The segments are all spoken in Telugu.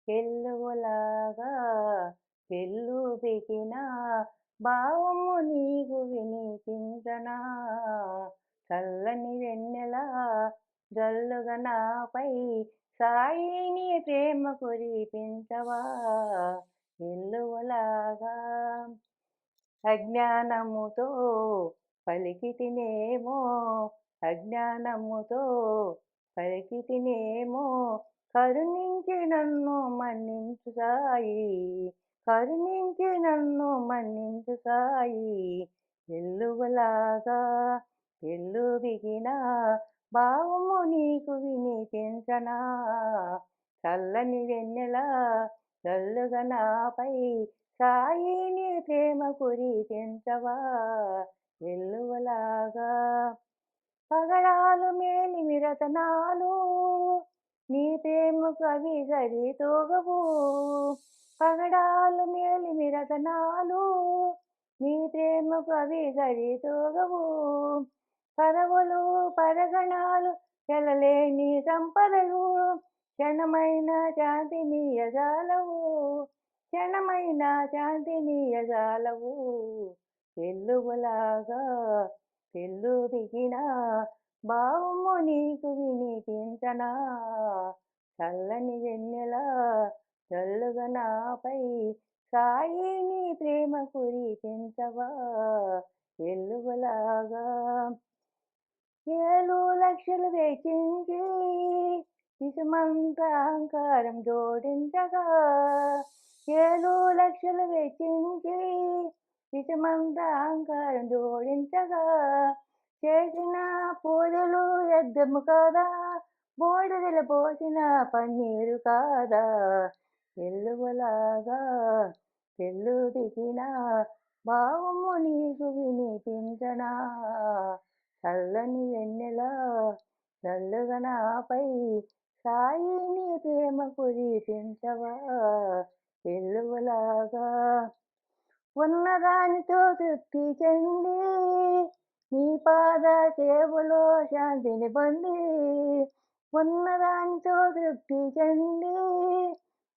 ఎల్లువలాగా పెళ్ళుబికిన భావము నీకు వినిపించనా చల్లని వెన్నెల జల్లుగా నాపై సాయిని ప్రేమ కురిపించవా ఎల్లువలాగా అజ్ఞానముతో పలికితినేమో అజ్ఞానముతో పలికితినేమో కరుణించి నన్ను మన్నించు సాయి కరుణించి నన్ను మన్నించు సాయి ఎల్లువలాగా ఎల్లుబిగిన భావము నీకు వినిపించనా చల్లని వెన్నెల చల్లుగా నాపై సాయి నీ ప్రేమ కురిపించవా ఎల్లువలాగా పగడాలు మేలిమి రతనాలు నీ ప్రేమకు అవి సరితూగవు పగడాలు మేలిమి రతనాలు నీ ప్రేమకు అవి సరితూగవు పదవులు పరగణాలు ఎలలేని సంపదలు క్షణమైన శాంతినీయజాలవు క్షణమైన శాంతినీయజాలవు ఎల్లువలాగా పెళ్ళుబిగిన భావము నీకు వినిపించనా చల్లని వెన్నెల చల్లుగా నాపై సాయి నీ ప్రేమ కురిపించవా ఎల్లువలాగా 7 లక్షలు వెచ్చించి ఇసుమంత అహంకారం జోడించగా 7 లక్షలు వెచ్చించి ఇసుమంత అహంకారం జోడించగా చేసిన పూజలు వ్యర్థము కాదా బోడిదల పోసిన పన్నీరు కాదా ఎల్లువలాగా పెళ్ళు దిగిన భావము నీకు వినిపించనా చల్లని వెన్నెల చల్లుగా నాపై సాయి నీ ప్రేమ కురిపించవా ఎల్లువలాగా ఉన్నదానితో తృప్తి చెంది నీ పాద సేవలో శాంతిని పొంది ఉన్నదానితో తృప్తి చెంది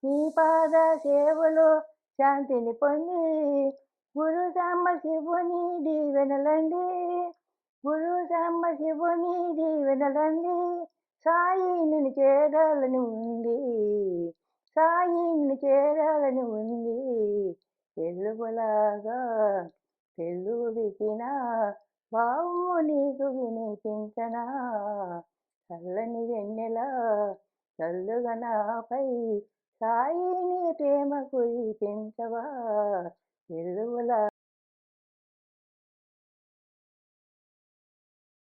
నీ పాద సేవలో శాంతిని పొంది గురు సాంబ శివుని దీవెనలండి గురు సాంబ శివుని దీవెనలండి సాయి నిన్ను చేరాలని ఉంది సాయి నిన్ను చేరాలని ఉంది ఎల్లువలాగా పెళ్ళుబికిన భావము నీకు వినిపించనా చల్లని వెన్నెల చల్లుగా నాపై సాయి నీ ప్రేమ కురిపించవా